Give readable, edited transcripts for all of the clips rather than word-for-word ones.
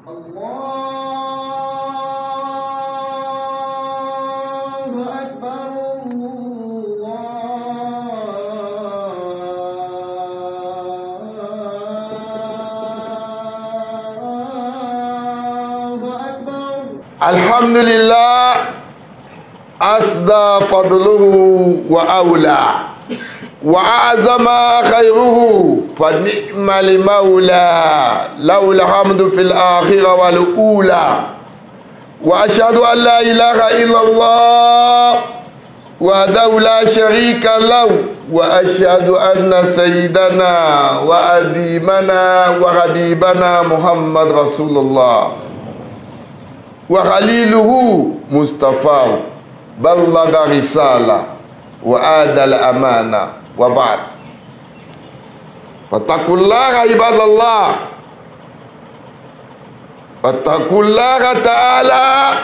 الحمد لله أسدى فضله وأولى وأعظم خيره فنعم المولى له الحمد في الآخرة والأولى وأشهد أن لا إله إلا الله وحده لا شريك له وأشهد أن سيدنا وأديمنا وحبيبنا محمد رسول الله وخليله مصطفى بلغ رسالة وآدى الأمانة وبعد فاتقوا الله عباد الله فاتقوا الله تعالى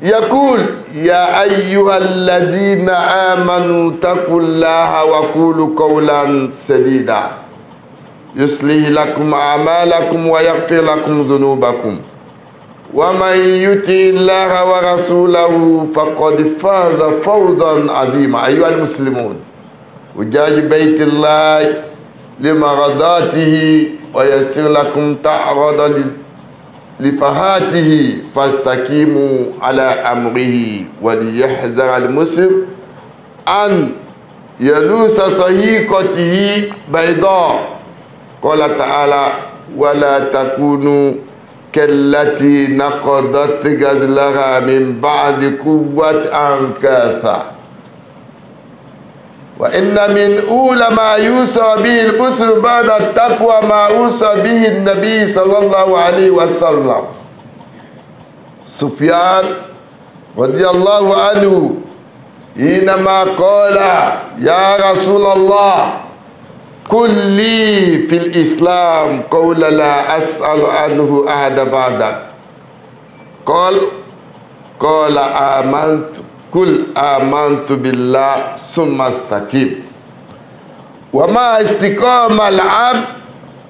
يقول يا أيها الذين آمنوا اتقوا الله وقولوا قولا سديدا يصلح لكم أعمالكم ويغفر لكم ذنوبكم ومن يطع الله ورسوله فقد فاز فوزا عظيما. أيها المسلمون وجاج بيت الله لمرضاته ويسر لكم تعرض لفهاته فاستقيموا على أمره وليحذر المسلم أن يلوس صهيقته بيضاء. قال تعالى ولا تكونوا كالتي نقضت غزلها من بعد قوة أنكاثا وإن من أولى ما يوصى به المسلم بعد التقوى ما أوصى به النبي صلى الله عليه وسلم. سفيان رضي الله عنه حينما قال يا رسول الله قل لي في الإسلام قول لا أسأل عنه أحد بعدك قال آمنت قل آمنت بالله ثم استقيم. وما استقام العبد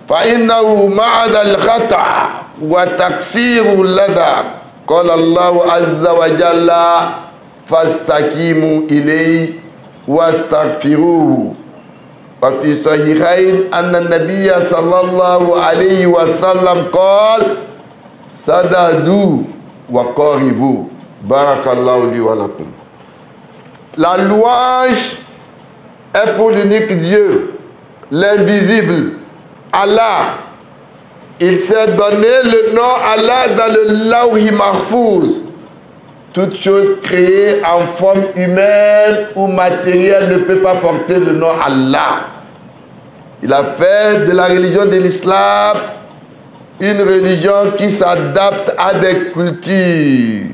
فإنه معد الخطأ وتقصير لدى. قال الله عز وجل فاستقيموا إليه واستغفروه. وفي صحيحين أن النبي صلى الله عليه وسلم قال سددوا وقاربوا. بارك الله لي ولكم. La louange est pour l'unique Dieu, l'invisible, Allah. Il s'est donné le nom Allah dans le Lawhi Mahfouz. Toute chose créée en forme humaine ou matérielle ne peut pas porter le nom Allah. Il a fait de la religion de l'islam une religion qui s'adapte à des cultures.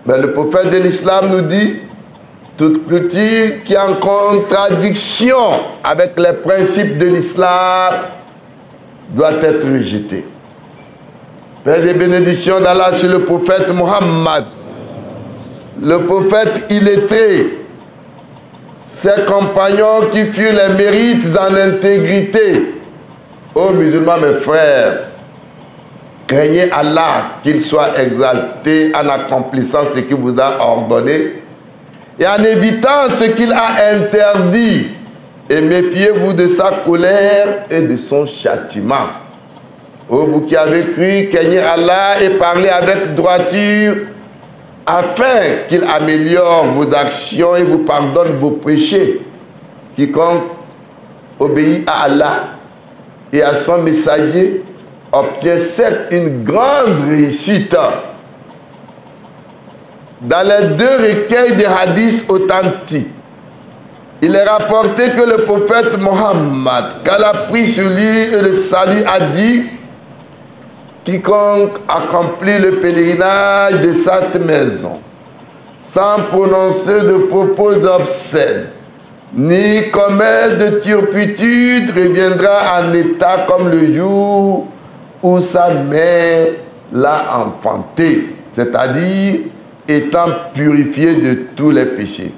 Mais le prophète de l'islam nous dit toute culture qui est en contradiction avec les principes de l'islam doit être rejetée. Père des bénédictions d'Allah sur le prophète Mohammed, le prophète illettré, ses compagnons qui furent les mérites en intégrité. Ô musulmans, mes frères, craignez Allah, qu'il soit exalté en accomplissant ce qu'il vous a ordonné et en évitant ce qu'il a interdit. Et méfiez-vous de sa colère et de son châtiment. Ô vous qui avez cru, craignez Allah et parlez avec droiture afin qu'il améliore vos actions et vous pardonne vos péchés. Quiconque obéit à Allah et à son messager obtient certes une grande réussite. Dans les deux recueils de hadiths authentiques, il est rapporté que le prophète Mohammed, qu'Allah prie sur lui et le salut, a dit: quiconque accomplit le pèlerinage de cette maison sans prononcer de propos obscènes ni commettre de turpitude reviendra en état comme le jour où sa mère l'a enfanté, c'est-à-dire étant purifié de tous les péchés.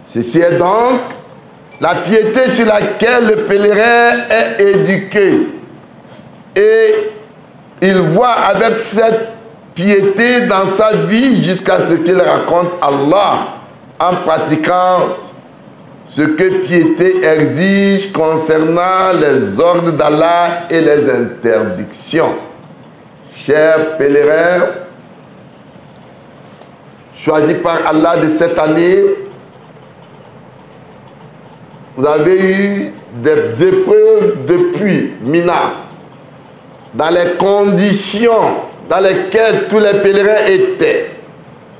Ceci est donc la piété sur laquelle le pèlerin est éduqué Et il voit avec cette piété dans sa vie jusqu'à ce qu'il raconte Allah en pratiquant ce que piété exige concernant les ordres d'Allah et les interdictions. Chers pèlerins, choisis par Allah de cette année, vous avez eu des épreuves depuis Mina, dans les conditions dans lesquelles tous les pèlerins étaient,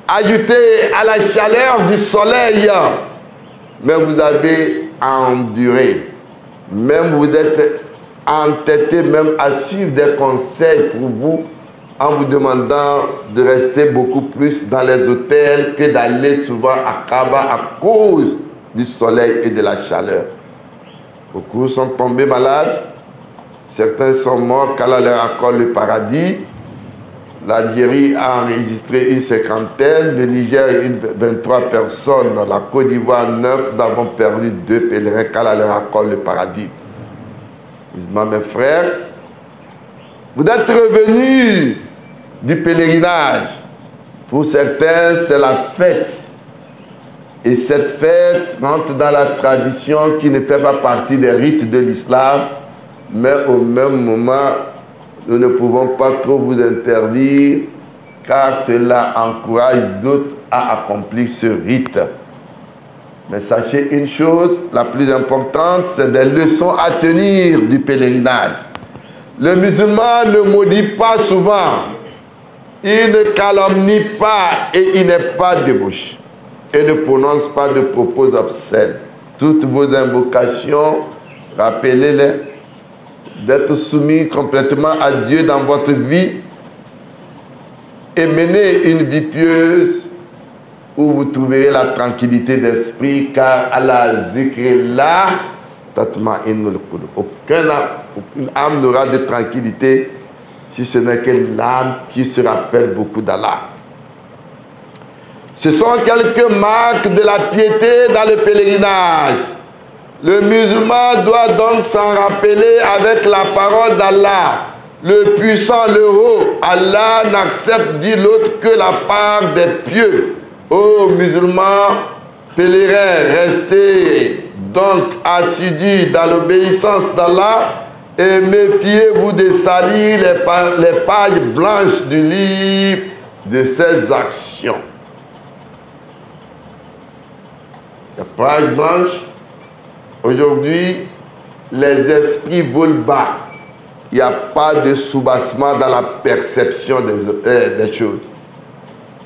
ajouté à la chaleur du soleil, mais vous avez enduré. Même vous êtes entêté même à suivre des conseils pour vous, en vous demandant de rester beaucoup plus dans les hôtels que d'aller souvent à Kaaba à cause du soleil et de la chaleur. Beaucoup sont tombés malades, certains sont morts qu'Allah leur accorde le paradis. L'Algérie a enregistré une cinquantaine, le Niger 23 personnes, la Côte d'Ivoire 9, nous avons perdu 2 pèlerins qu'Allah leur accorde le paradis. Mes frères, vous êtes revenus du pèlerinage. Pour certains, c'est la fête. Et cette fête rentre dans la tradition qui ne fait pas partie des rites de l'islam, mais au même moment, nous ne pouvons pas trop vous interdire, car cela encourage d'autres à accomplir ce rite. Mais sachez une chose, la plus importante, c'est des leçons à tenir du pèlerinage. Le musulman ne maudit pas souvent, il ne calomnie pas et il n'est pas de bouche, et ne prononce pas de propos obscènes. Toutes vos invocations, rappelez-les, d'être soumis complètement à Dieu dans votre vie et mener une vie pieuse où vous trouverez la tranquillité d'esprit, car Allah zikrillah tatma'innul qulub. Aucune âme n'aura de tranquillité si ce n'est que l'âme qui se rappelle beaucoup d'Allah. Ce sont quelques marques de la piété dans le pèlerinage. Le musulman doit donc s'en rappeler avec la parole d'Allah. Le puissant, le haut, Allah n'accepte, dit l'autre, que la part des pieux. Ô musulmans, pèlerins, restez donc assidus dans l'obéissance d'Allah et méfiez-vous de salir les pages blanches du livre de ses actions. Les pages blanches. Aujourd'hui, les esprits volent bas. Il n'y a pas de soubassement dans la perception des choses.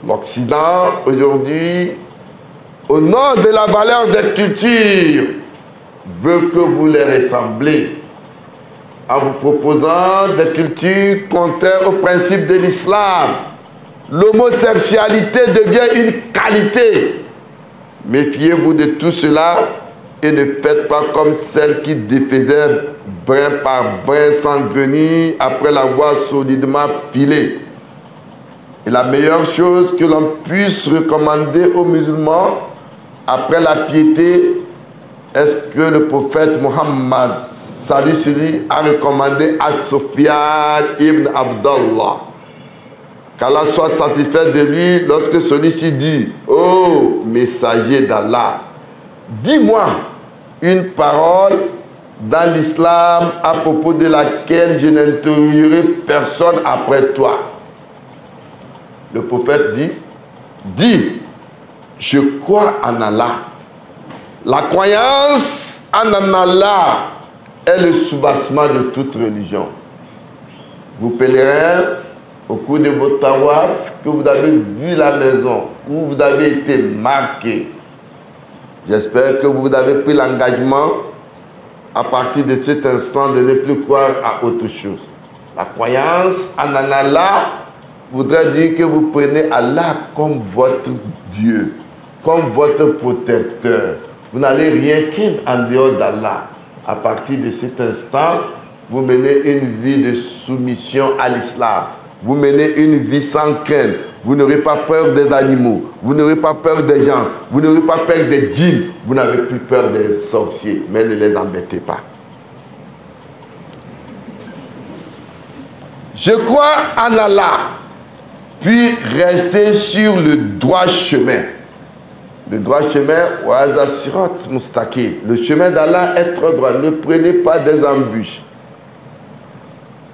L'Occident, aujourd'hui, au nom de la valeur des cultures, veut que vous les ressemblez en vous proposant des cultures contraires aux principes de l'islam. L'homosexualité devient une qualité. Méfiez-vous de tout cela et ne faites pas comme celle qui défaisait brin par brin sans grenille après l'avoir solidement filé. Et la meilleure chose que l'on puisse recommander aux musulmans après la piété est ce que le prophète Mohammed, salut sur lui, a recommandé à Sufyan ibn Abdallah. Qu'Allah soit satisfait de lui lorsque celui-ci dit: ô messager d'Allah, dis-moi une parole dans l'islam à propos de laquelle je n'interrogerai personne après toi. Le prophète dit: dis, je crois en Allah. La croyance en Allah est le soubassement de toute religion. Vous pèlerins, au cours de votre tawaf, que vous avez vu la maison, où vous avez été marqué, j'espère que vous avez pris l'engagement à partir de cet instant de ne plus croire à autre chose. La croyance en Allah voudrait dire que vous prenez Allah comme votre Dieu, comme votre protecteur. Vous n'allez rien craindre en dehors d'Allah. À partir de cet instant, vous menez une vie de soumission à l'islam. Vous menez une vie sans crainte. Vous n'aurez pas peur des animaux. Vous n'aurez pas peur des gens. Vous n'aurez pas peur des djinns. Vous n'avez plus peur des sorciers. Mais ne les embêtez pas. Je crois en Allah, puis rester sur le droit chemin. Le droit chemin, wa'aza sirat mustaqim. Le chemin d'Allah est trop droit. Ne prenez pas des embûches.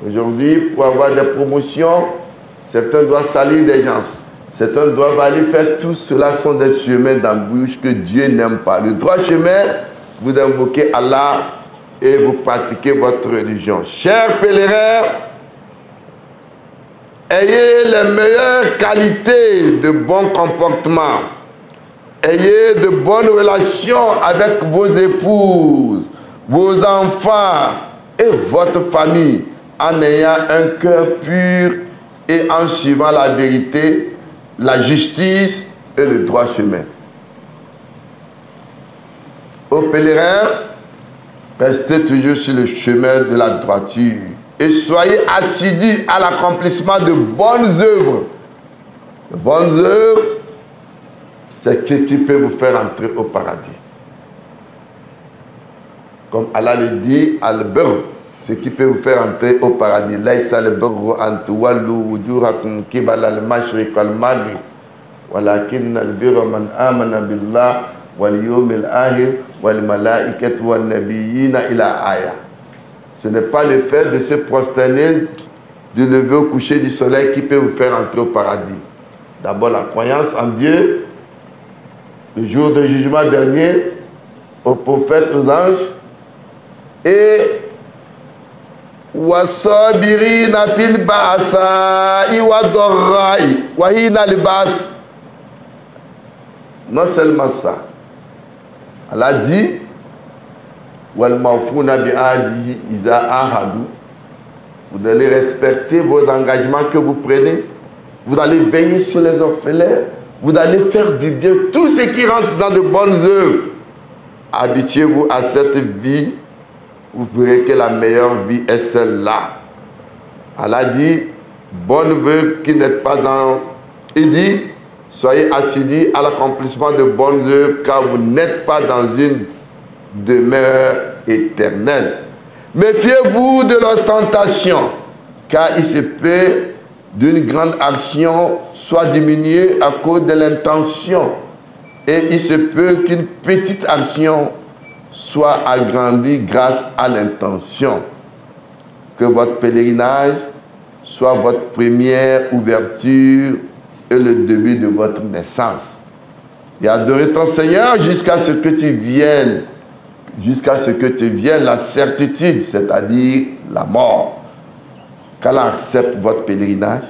Aujourd'hui, pour avoir des promotions, certains doivent salir des gens. Certains doivent aller faire tout cela sont des chemins d'embûches que Dieu n'aime pas. Le droit chemin, vous invoquez Allah et vous pratiquez votre religion. Chers pèlerins, ayez les meilleures qualités de bon comportement. Ayez de bonnes relations avec vos épouses, vos enfants et votre famille en ayant un cœur pur et en suivant la vérité, la justice et le droit chemin. Aux pèlerins, restez toujours sur le chemin de la droiture et soyez assidus à l'accomplissement de bonnes œuvres. De bonnes œuvres, c'est ce qui peut vous faire entrer au paradis. Comme Allah le dit, al-birr, ce qui peut vous faire entrer au paradis. Laïsa al-birru an tuwallu wujuhakum qibala al-mashriq wal-maghrib, walakin al-birra man amana billah wal yawmil akhir wal malaikati wan nabiyyina ila aya. Ce n'est pas le fait de se prosterner du lever au coucher du soleil qui peut vous faire entrer au paradis. D'abord la croyance en Dieu, le jour du jugement dernier, aux prophètes, aux anges, et wasabirina fil ba'sa'i wa dharra'i wa hina al-ba's. Non seulement ça, Allah dit wal mawfuna bi ahdihi idha ahadu. Vous allez respecter vos engagements que vous prenez. Vous allez veiller sur les orphelins. Vous allez faire du bien. Tout ce qui rentre dans de bonnes œuvres. Habituez-vous à cette vie. Vous verrez que la meilleure vie est celle-là. Allah dit, bonne œuvre qui n'êtes pas dans... Il dit, soyez assidus à l'accomplissement de bonnes œuvres car vous n'êtes pas dans une demeure éternelle. Méfiez-vous de l'ostentation car il se peut d'une grande action soit diminuée à cause de l'intention et il se peut qu'une petite action soit agrandie grâce à l'intention. Que votre pèlerinage soit votre première ouverture et le début de votre naissance. Et adorer ton Seigneur jusqu'à ce que tu viennes, la certitude, c'est-à-dire la mort. Qu'Allah accepte votre pèlerinage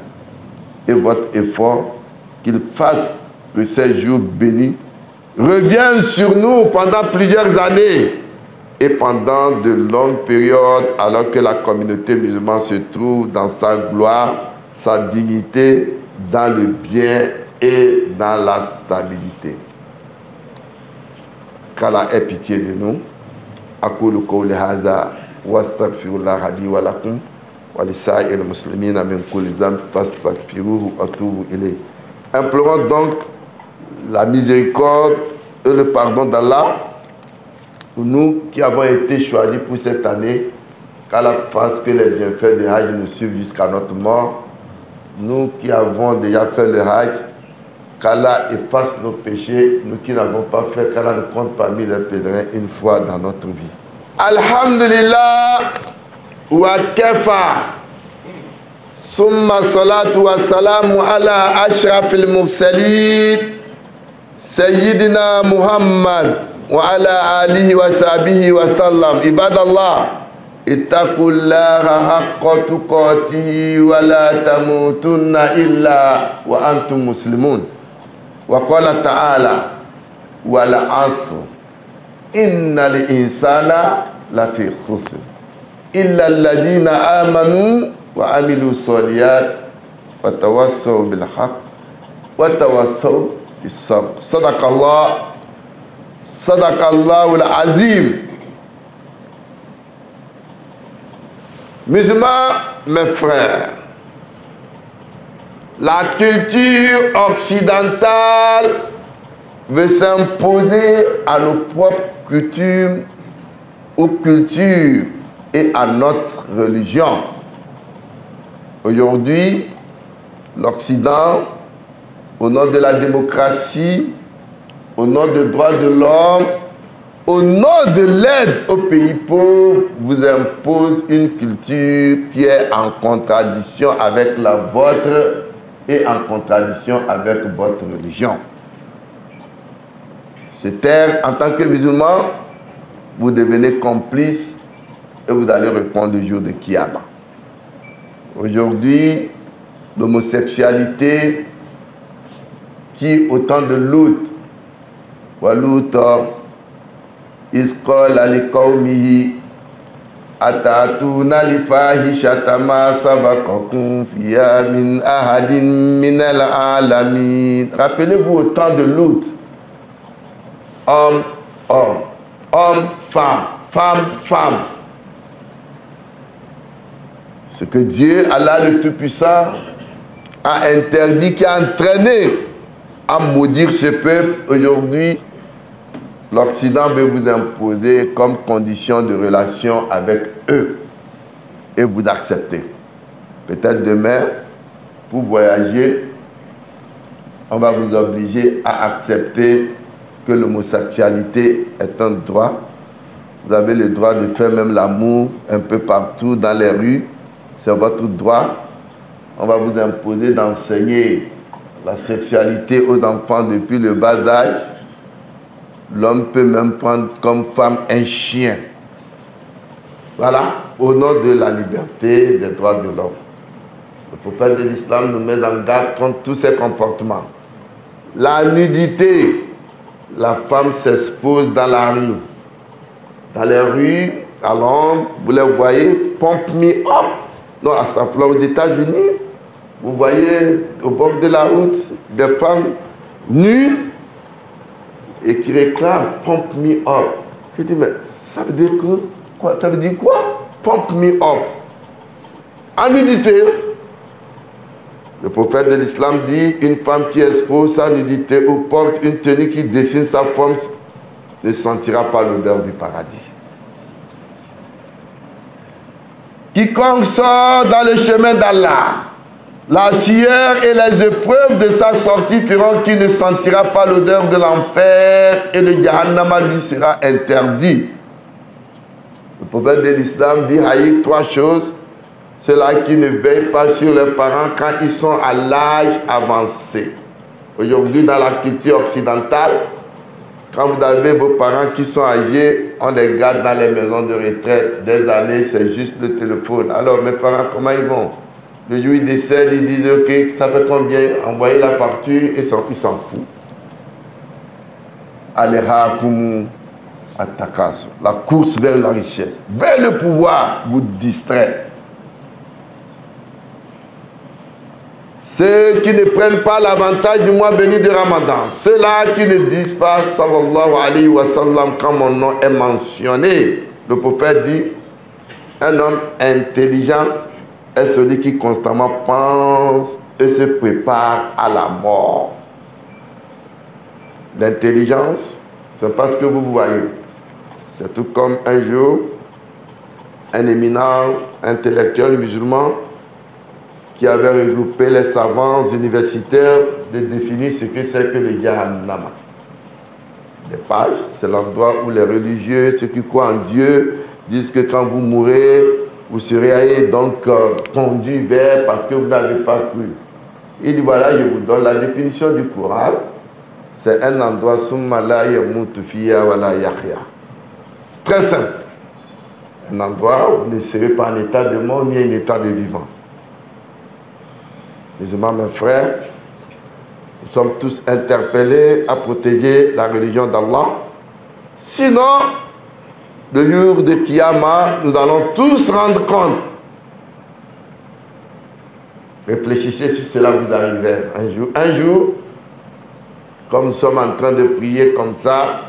et votre effort, qu'il fasse que ces jours bénis reviennent sur nous pendant plusieurs années et pendant de longues périodes alors que la communauté musulmane se trouve dans sa gloire, sa dignité, dans le bien et dans la stabilité. Qu'Allah ait pitié de nous. أقول قولي هذا واستغفر الله لي ولكم ولسائر المسلمين من كل ذنب فاستغفروه واتوبوا إليه. Implorons donc la miséricorde et le pardon d'Allah pour nous qui avons été choisis pour cette année, qu'Allah fasse que les bienfaits du Hajj nous suivent jusqu'à notre mort. Nous qui avons déjà fait le Hajj, qu'Allah efface nos péchés, nous qui n'avons pas fait, qu'Allah nous compte parmi les pèlerins une fois dans notre vie. Alhamdulillah wa kafa. Summa salatu wa salamu ala ashrafil mursalin Sayyidina Muhammad wa ala alihi wa sahbihi wa sallam. Ibadallah, ittaqullaha haqqa tuqatihi wa la tamutunna illa wa antum muslimun. وقال تعالى والعصر إن الإنسان لفي خسر إلا الذين آمنوا وعملوا الصالحات وتواصوا بالحق وتواصوا بالصبر. صدق الله العظيم. Musulmans, mes frères, la culture occidentale veut s'imposer à nos propres coutumes ou cultures et à notre religion. Aujourd'hui, l'Occident, au nom de la démocratie, au nom des droits de l'homme, au nom de l'aide aux pays pauvres, vous impose une culture qui est en contradiction avec la vôtre et en contradiction avec votre religion. Cette terre, en tant que musulman, vous devenez complice et vous allez répondre le jour de Kiyama. Aujourd'hui, l'homosexualité qui, au temps de Lut, Walut, Iskol aliqawmihi atatuna lifahishata ma sabaqakum fiha min ahadin min al-alamin. Rappelez-vous au temps de Lut, homme, homme, homme, femme, femme, femme. Ce que Dieu, Allah le Tout-Puissant, a interdit, qui a entraîné à maudire ce peuple, aujourd'hui, l'Occident veut vous imposer comme condition de relation avec eux et vous accepter. Peut-être demain, pour voyager, on va vous obliger à accepter que l'homosexualité est un droit. Vous avez le droit de faire même l'amour un peu partout dans les rues. C'est votre droit. On va vous imposer d'enseigner la sexualité aux enfants depuis le bas âge. L'homme peut même prendre comme femme un chien. Voilà, au nom de la liberté, des droits de l'homme. Le prophète de l'islam nous met en garde contre tous ces comportements. La nudité, la femme s'expose dans la rue. Dans les rues, à Londres, vous les voyez, pump me up. Non, à Stafla, aux États-Unis, vous voyez au bord de la route des femmes nues et qui réclament pump me up. Je dis, mais ça veut dire quoi? Ça veut dire quoi? Pump me up. En nudité, le prophète de l'islam dit, une femme qui expose sa nudité ou porte une tenue qui dessine sa forme ne sentira pas l'odeur du paradis. Quiconque sort dans le chemin d'Allah, la sueur et les épreuves de sa sortie feront qu'il ne sentira pas l'odeur de l'enfer et le Jahannama lui sera interdit. Le prophète de l'islam dit haïr trois choses. Ceux-là qui ne veillent pas sur leurs parents quand ils sont à l'âge avancé. Aujourd'hui, dans la culture occidentale, quand vous avez vos parents qui sont âgés, on les garde dans les maisons de retraite. Des années, c'est juste le téléphone. Alors, mes parents, comment ils vont? Le jour où ils décèdent, ils disent, ok, ça fait combien? Envoyez la facture et ils s'en foutent. La course vers la richesse, vers le pouvoir, vous distrait. Ceux qui ne prennent pas l'avantage du mois béni de Ramadan, ceux-là qui ne disent pas sallallahu alayhi wa sallam quand mon nom est mentionné. Le prophète dit, un homme intelligent est celui qui constamment pense et se prépare à la mort. L'intelligence, c'est pas ce que vous voyez. C'est tout comme un jour, un éminent intellectuel musulman qui avait regroupé les savants universitaires de définir ce que c'est que le Jahannama. Les pages, c'est l'endroit où les religieux, ceux qui croient en Dieu, disent que quand vous mourrez, vous serez donc conduit vers parce que vous n'avez pas cru. Il dit voilà, je vous donne la définition du Coran. C'est un endroit summa la yamutu fiha wa la yahya. C'est très simple. Un endroit où vous ne serez pas en état de mort ni en état de vivant. Musulmans, mes frères, nous sommes tous interpellés à protéger la religion d'Allah. Sinon, le jour de Kiyama, nous allons tous rendre compte. Réfléchissez si cela vous arrive un jour, comme nous sommes en train de prier comme ça,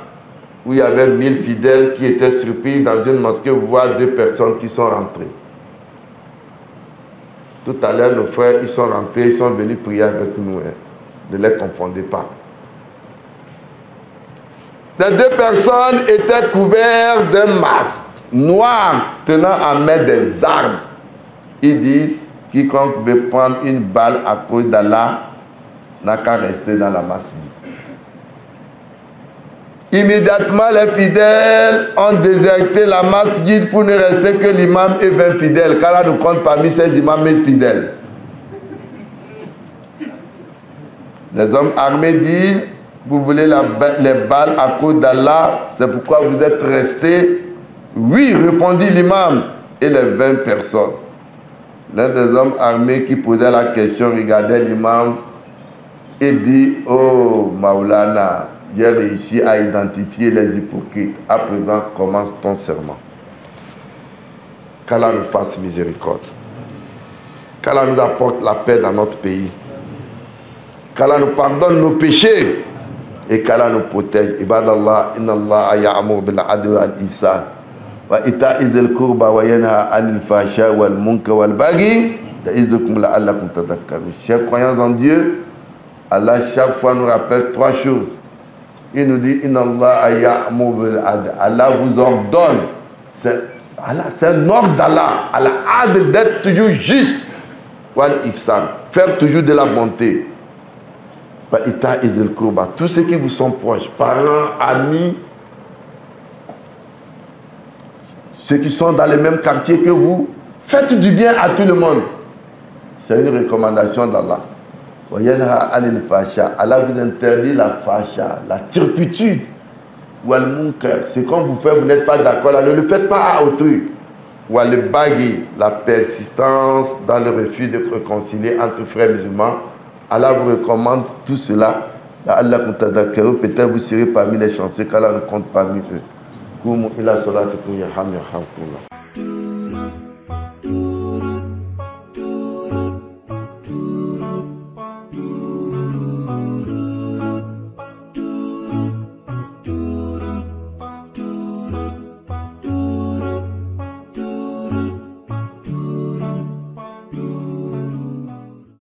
où il y avait 1000 fidèles qui étaient surpris dans une mosquée, vous voyez 2 personnes qui sont rentrées. Tout à l'heure, nos frères, ils sont rentrés, ils sont venus prier avec nous. Hein. Ne les confondez pas. Les 2 personnes étaient couvertes d'un masque noir tenant en main des armes. Ils disent, quiconque veut prendre une balle à cause d'Allah n'a qu'à rester dans la masjid. Immédiatement, les fidèles ont déserté la masjid pour ne rester que l'imam et 20 fidèles, car là nous compte parmi ces imams fidèles. Les hommes armés disent, vous voulez les balles à cause d'Allah, c'est pourquoi vous êtes restés. Oui, répondit l'imam et les 20 personnes. L'un des hommes armés qui posait la question regardait l'imam et dit, oh Maulana, j'ai réussi à identifier les hypocrites. À présent, commence ton serment. Qu'Allah nous fasse miséricorde. Qu'Allah nous apporte la paix dans notre pays. Qu'Allah nous pardonne nos péchés. Et qu'Allah nous protège. Ibadallah, inna Allah ya'mur bil adli wal ihsan. Wa ita'i dhil qurba wa yanha 'anil fahsha'i wal munkari wal baghi. Ya'izukum la'allakum tadhakkarun. Chers croyants en Dieu, Allah chaque fois nous rappelle 3 choses. Il nous dit, inna Allah ya'mur bil adli. Allah vous ordonne. C'est un ordre d'Allah. Allah adl d'être toujours juste. Wal ihsan. Faire toujours de la bonté. Tous ceux qui vous sont proches, parents, amis, ceux qui sont dans les mêmes quartiers que vous, faites du bien à tout le monde. C'est une recommandation d'Allah. Allah vous interdit la fasha, la turpitude. C'est quand vous faites, vous n'êtes pas d'accord là, ne le faites pas à autrui. Ou le baghi, la persistance dans le refus de réconcilier entre frères musulmans. Allah vous recommande tout cela. Allah peut-être vous serez parmi les chanceux qu'Allah nous compte parmi eux. Kumu ila salatikum yarhamkumullah. do